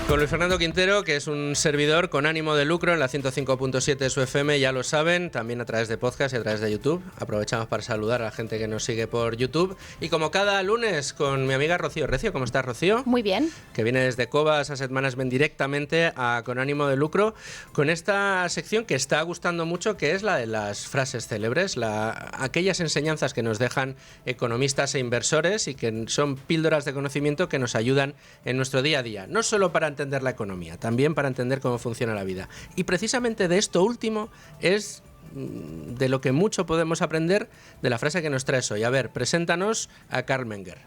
Con Luis Fernando Quintero, que es un servidor con ánimo de lucro en la 105.7 de su FM, ya lo saben, también a través de podcast y a través de YouTube. Aprovechamos para saludar a la gente que nos sigue por YouTube. Y como cada lunes, con mi amiga Rocío Recio. ¿Cómo estás, Rocío? Muy bien. Que viene desde Cobas Asset Management directamente a Con ánimo de lucro, con esta sección que está gustando mucho, que es la de las frases célebres, aquellas enseñanzas que nos dejan economistas e inversores y que son píldoras de conocimiento que nos ayudan en nuestro día a día. No solo para entender la economía, también para entender cómo funciona la vida. Y precisamente de esto último es de lo que mucho podemos aprender de la frase que nos traes hoy. A ver, preséntanos a Karl Menger.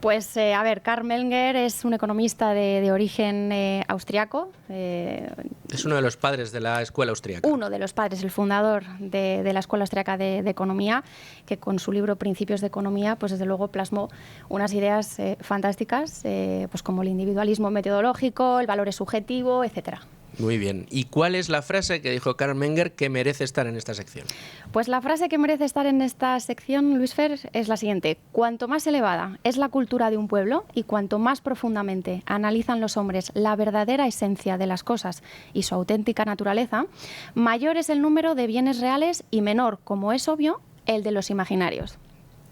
Pues a ver, Karl Menger es un economista de origen austriaco. Es uno de los padres de la escuela austríaca. Uno de los padres, el fundador de la escuela austríaca de economía, que con su libro Principios de Economía, pues desde luego plasmó unas ideas fantásticas, pues como el individualismo metodológico, el valor es subjetivo, etcétera. Muy bien. ¿Y cuál es la frase que dijo Karl Menger que merece estar en esta sección? Pues la frase que merece estar en esta sección, Luis Fer, es la siguiente. Cuanto más elevada es la cultura de un pueblo y cuanto más profundamente analizan los hombres la verdadera esencia de las cosas y su auténtica naturaleza, mayor es el número de bienes reales y menor, como es obvio, el de los imaginarios.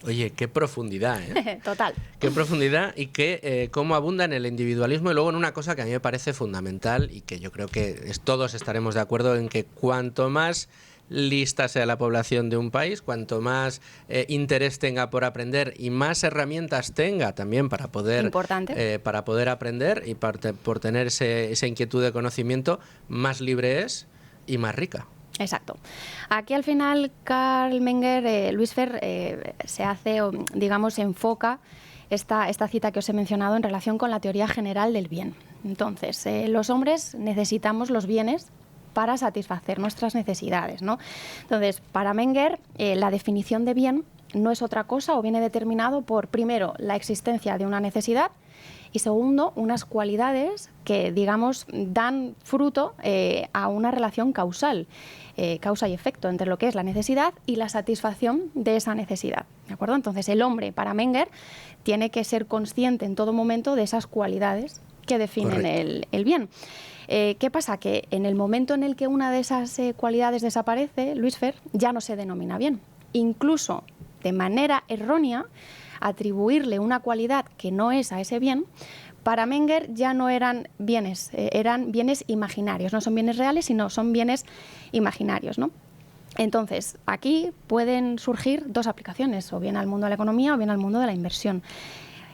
Oye, qué profundidad, ¿eh? Total. Qué profundidad y cómo abunda en el individualismo y luego en una cosa que a mí me parece fundamental y que yo creo que todos estaremos de acuerdo en que cuanto más lista sea la población de un país, cuanto más interés tenga por aprender y más herramientas tenga también para poder aprender y por tener esa inquietud de conocimiento, más libre es y más rica. Exacto. Aquí al final Karl Menger, Luis Fer, se hace, digamos, se enfoca esta cita que os he mencionado en relación con la teoría general del bien. Entonces, los hombres necesitamos los bienes para satisfacer nuestras necesidades, ¿no? Entonces, para Menger, la definición de bien no es otra cosa o viene determinado por, primero, la existencia de una necesidad y segundo, unas cualidades que, digamos, dan fruto a una relación causal, causa y efecto entre lo que es la necesidad y la satisfacción de esa necesidad, ¿de acuerdo? Entonces, el hombre, para Menger, tiene que ser consciente en todo momento de esas cualidades que definen el bien. ¿Qué pasa? Que en el momento en el que una de esas cualidades desaparece, Luis Fer, ya no se denomina bien. Incluso de manera errónea, atribuirle una cualidad que no es a ese bien, para Menger ya no eran bienes imaginarios, no son bienes reales, sino son bienes imaginarios, ¿no? Entonces, aquí pueden surgir dos aplicaciones, o bien al mundo de la economía o bien al mundo de la inversión.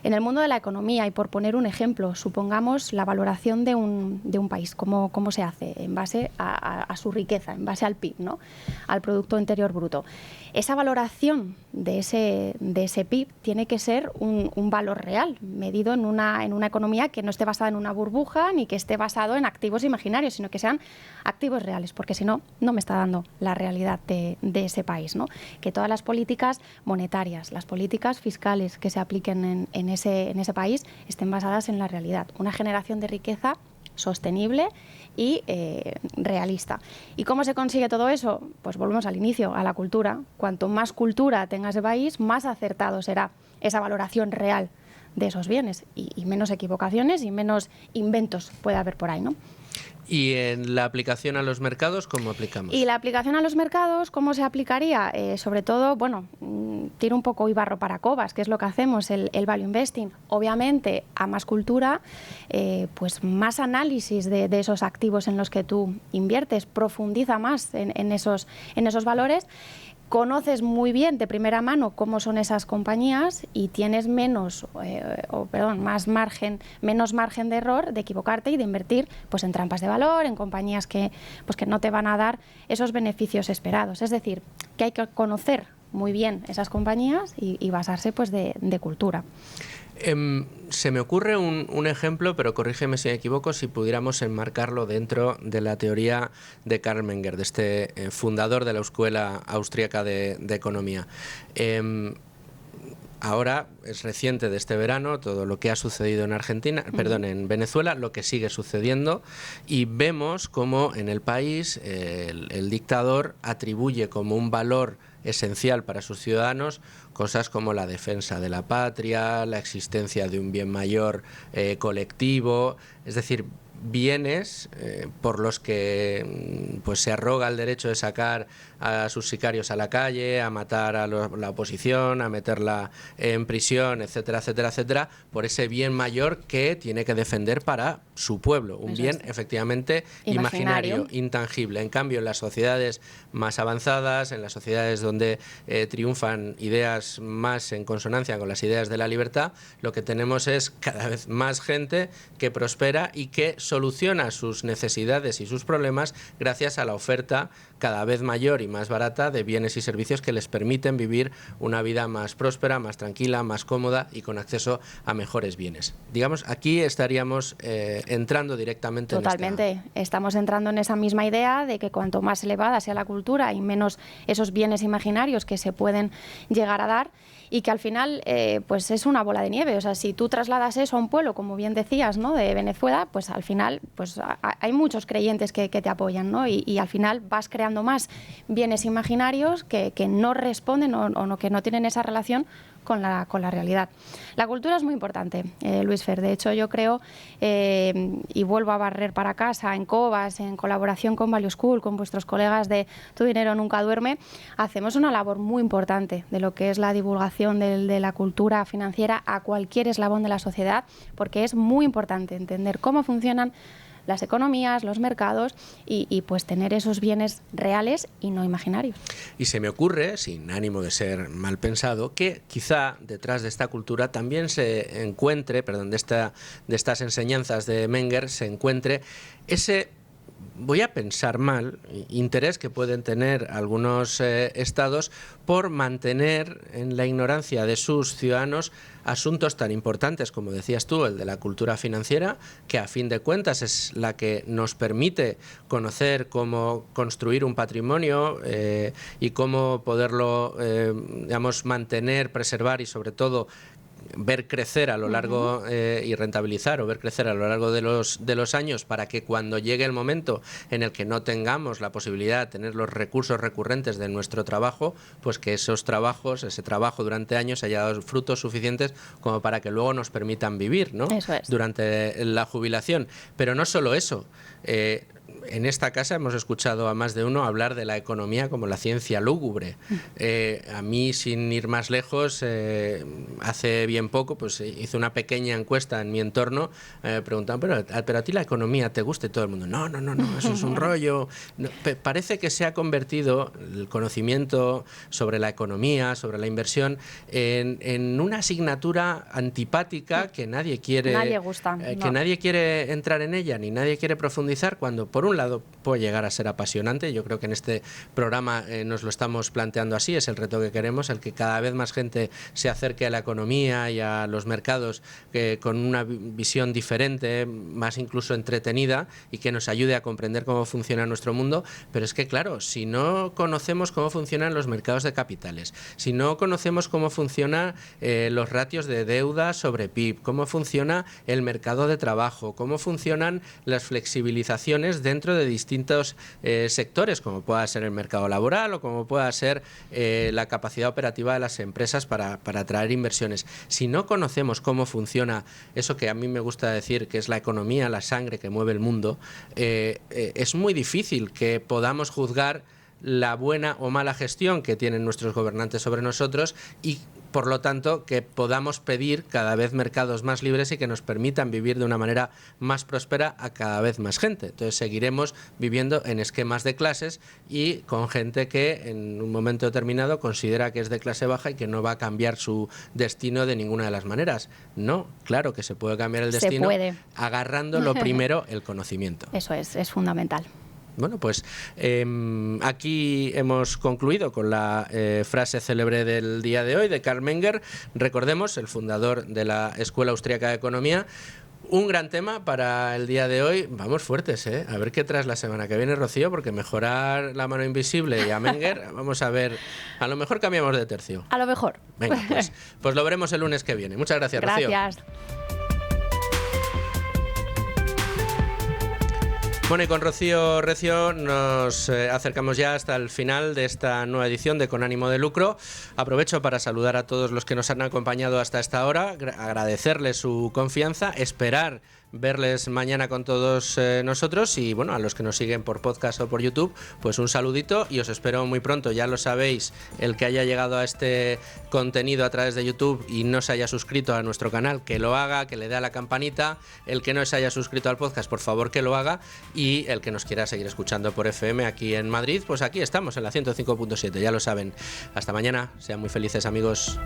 En el mundo de la economía, y por poner un ejemplo, supongamos la valoración de un país, ¿cómo se hace? En base a su riqueza, en base al PIB, ¿no? Al Producto Interior Bruto. Esa valoración de ese PIB tiene que ser un valor real, medido en una economía que no esté basada en una burbuja ni que esté basado en activos imaginarios, sino que sean activos reales, porque si no, no me está dando la realidad de ese país, ¿no? Que todas las políticas monetarias, las políticas fiscales que se apliquen en ese país estén basadas en la realidad. Una generación de riqueza sostenible y realista. ¿Y cómo se consigue todo eso? Pues volvemos al inicio, a la cultura. Cuanto más cultura tenga ese país, más acertado será esa valoración real de esos bienes y menos equivocaciones y menos inventos puede haber por ahí, ¿no? ¿Y en la aplicación a los mercados, cómo aplicamos? Y la aplicación a los mercados, ¿cómo se aplicaría? Sobre todo, bueno, tiro un poco y barro para cobas, que es lo que hacemos, el value investing. Obviamente, a más cultura, pues más análisis de esos activos en los que tú inviertes, profundiza más en esos valores. Conoces muy bien de primera mano cómo son esas compañías y tienes menos margen de error de equivocarte y de invertir pues en trampas de valor, en compañías que no te van a dar esos beneficios esperados. Es decir, que hay que conocer muy bien esas compañías y basarse pues de cultura. Se me ocurre un ejemplo, pero corrígeme si me equivoco, si pudiéramos enmarcarlo dentro de la teoría de Karl Menger, de este fundador de la Escuela Austríaca de Economía. Ahora es reciente de este verano todo lo que ha sucedido en en Venezuela, lo que sigue sucediendo, y vemos cómo en el país el dictador atribuye como un valor esencial para sus ciudadanos cosas como la defensa de la patria, la existencia de un bien mayor colectivo, es decir, bienes por los que pues se arroga el derecho de sacar a sus sicarios a la calle, a matar a la oposición, a meterla en prisión, etcétera, etcétera, etcétera, por ese bien mayor que tiene que defender para su pueblo, un bien efectivamente imaginario, intangible. En cambio, en las sociedades más avanzadas, en las sociedades donde triunfan ideas más en consonancia con las ideas de la libertad, lo que tenemos es cada vez más gente que prospera y que soluciona sus necesidades y sus problemas gracias a la oferta cada vez mayor y más barata de bienes y servicios que les permiten vivir una vida más próspera, más tranquila, más cómoda y con acceso a mejores bienes. Digamos, aquí estaríamos entrando directamente Totalmente. Estamos entrando en esa misma idea de que cuanto más elevada sea la cultura y menos esos bienes imaginarios que se pueden llegar a dar, y que al final pues es una bola de nieve. O sea, si tú trasladas eso a un pueblo, como bien decías, ¿no?, de Venezuela, pues al final pues hay muchos creyentes que te apoyan, ¿no? Y al final vas creando más bienes imaginarios que no responden o que no tienen esa relación con la realidad. La cultura es muy importante, Luis Fer. De hecho, yo creo, y vuelvo a barrer para casa, en Cobas, en colaboración con Value School, con vuestros colegas de Tu Dinero Nunca Duerme, hacemos una labor muy importante de lo que es la divulgación de la cultura financiera a cualquier eslabón de la sociedad, porque es muy importante entender cómo funcionan las economías, los mercados y pues tener esos bienes reales y no imaginarios. Y se me ocurre, sin ánimo de ser mal pensado, que quizá detrás de esta cultura también se encuentre, de estas enseñanzas de Menger, se encuentre ese, voy a pensar mal, interés que pueden tener algunos estados por mantener en la ignorancia de sus ciudadanos asuntos tan importantes como decías tú, el de la cultura financiera, que a fin de cuentas es la que nos permite conocer cómo construir un patrimonio y cómo poderlo, digamos, mantener, preservar y sobre todo ver crecer a lo largo y rentabilizar o ver crecer a lo largo de los años, para que cuando llegue el momento en el que no tengamos la posibilidad de tener los recursos recurrentes de nuestro trabajo, pues que ese trabajo durante años haya dado frutos suficientes como para que luego nos permitan vivir, ¿no?, Eso es. durante la jubilación. Pero no solo eso. En esta casa hemos escuchado a más de uno hablar de la economía como la ciencia lúgubre. A mí, sin ir más lejos, hace bien poco pues hice una pequeña encuesta en mi entorno, preguntando, pero a ti la economía te gusta, y todo el mundo, no, eso es un rollo. No, parece que se ha convertido el conocimiento sobre la economía, sobre la inversión, en una asignatura antipática que nadie quiere, que nadie quiere entrar en ella, ni nadie quiere profundizar, cuando por un lado puede llegar a ser apasionante. Yo creo que en este programa nos lo estamos planteando así, es el reto que queremos, el que cada vez más gente se acerque a la economía y a los mercados con una visión diferente, más incluso entretenida, y que nos ayude a comprender cómo funciona nuestro mundo. Pero es que claro, si no conocemos cómo funcionan los mercados de capitales, si no conocemos cómo funcionan los ratios de deuda sobre PIB, cómo funciona el mercado de trabajo, cómo funcionan las flexibilizaciones dentro de distintos sectores, como pueda ser el mercado laboral o como pueda ser la capacidad operativa de las empresas para atraer inversiones. Si no conocemos cómo funciona eso que a mí me gusta decir que es la economía, la sangre que mueve el mundo, es muy difícil que podamos juzgar la buena o mala gestión que tienen nuestros gobernantes sobre nosotros, y por lo tanto que podamos pedir cada vez mercados más libres y que nos permitan vivir de una manera más próspera a cada vez más gente. Entonces seguiremos viviendo en esquemas de clases y con gente que en un momento determinado considera que es de clase baja y que no va a cambiar su destino de ninguna de las maneras. No, claro que se puede cambiar el destino agarrando lo primero, el conocimiento. Eso es fundamental. Bueno, pues aquí hemos concluido con la frase célebre del día de hoy de Karl Menger. Recordemos, el fundador de la Escuela Austríaca de Economía, Un gran tema para el día de hoy. Vamos fuertes, ¿eh? A ver qué traes la semana que viene, Rocío, porque mejorar La mano invisible y a Menger, vamos a ver, a lo mejor cambiamos de tercio. A lo mejor. Venga, pues lo veremos el lunes que viene. Muchas gracias, Rocío. Gracias. Bueno, y con Rocío Recio nos acercamos ya hasta el final de esta nueva edición de Con ánimo de lucro. Aprovecho para saludar a todos los que nos han acompañado hasta esta hora, agradecerles su confianza, esperar verles mañana con todos nosotros y bueno, a los que nos siguen por podcast o por YouTube, pues un saludito y os espero muy pronto. Ya lo sabéis, el que haya llegado a este contenido a través de YouTube y no se haya suscrito a nuestro canal, que lo haga, que le dé a la campanita. El que no se haya suscrito al podcast, por favor que lo haga, y el que nos quiera seguir escuchando por FM aquí en Madrid, pues aquí estamos en la 105.7, ya lo saben. Hasta mañana, sean muy felices, amigos.